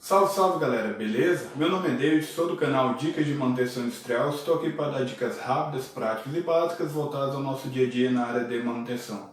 Salve, salve galera, beleza? Meu nome é David, sou do canal Dicas de Manutenção Industrial. Estou aqui para dar dicas rápidas, práticas e básicas voltadas ao nosso dia a dia na área de manutenção.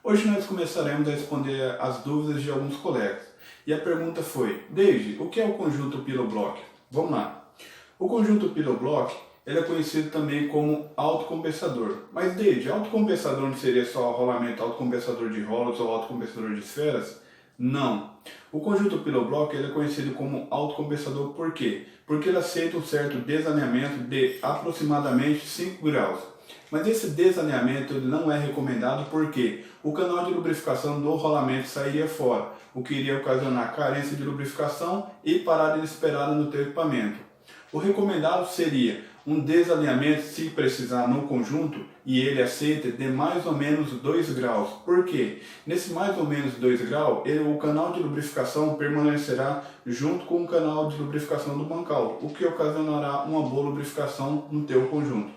Hoje nós começaremos a responder as dúvidas de alguns colegas. E a pergunta foi: David, o que é o conjunto Pillow-Block? Vamos lá. O conjunto Pillow-Block ele é conhecido também como autocompensador. Mas David, autocompensador não seria só rolamento autocompensador de rolos ou autocompensador de esferas? Não. O conjunto Pillow-Block ele é conhecido como autocompensador por quê? Porque ele aceita um certo desalinhamento de aproximadamente 5 graus. Mas esse desalinhamento ele não é recomendado porque o canal de lubrificação do rolamento sairia fora, o que iria ocasionar carência de lubrificação e parada inesperada no teu equipamento. O recomendado seria um desalinhamento, se precisar, no conjunto, e ele aceita de mais ou menos 2 graus. Por quê? Nesse mais ou menos 2 graus, o canal de lubrificação permanecerá junto com o canal de lubrificação do bancal, o que ocasionará uma boa lubrificação no teu conjunto.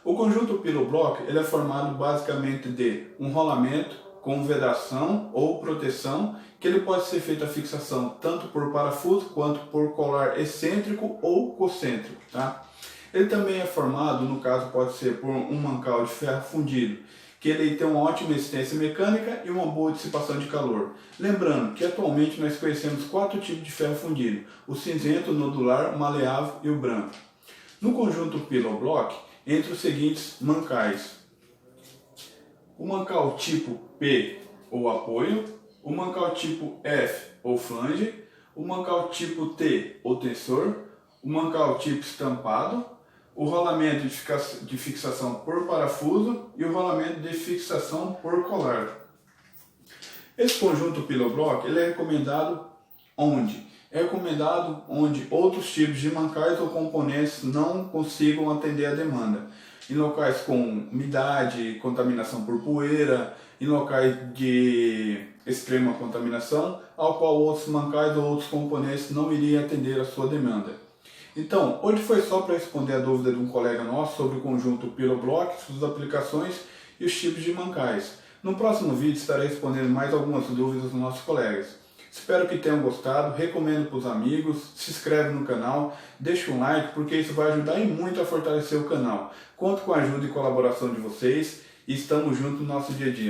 O conjunto Pillow-Block ele é formado basicamente de um rolamento com vedação ou proteção, que ele pode ser feita a fixação tanto por parafuso quanto por colar excêntrico ou concêntrico, tá? Ele também é formado, no caso pode ser por um mancal de ferro fundido, que ele tem uma ótima resistência mecânica e uma boa dissipação de calor. Lembrando que atualmente nós conhecemos 4 tipos de ferro fundido: o cinzento, o nodular, o maleável e o branco. No conjunto Pillow-Block, entre os seguintes mancais: o mancal tipo P ou apoio, o mancal tipo F ou flange, o mancal tipo T ou tensor, o mancal tipo estampado, o rolamento de fixação por parafuso e o rolamento de fixação por colar. Esse conjunto Pillow-Block ele é recomendado onde? É recomendado onde outros tipos de mancais ou componentes não consigam atender a demanda. Em locais com umidade, contaminação por poeira, em locais de extrema contaminação, ao qual outros mancais ou outros componentes não iriam atender a sua demanda. Então, hoje foi só para responder a dúvida de um colega nosso sobre o conjunto Pillow-Block, suas aplicações e os tipos de mancais. No próximo vídeo estarei respondendo mais algumas dúvidas dos nossos colegas. Espero que tenham gostado, recomendo para os amigos, se inscreve no canal, deixa um like porque isso vai ajudar e muito a fortalecer o canal. Conto com a ajuda e colaboração de vocês e estamos juntos no nosso dia a dia.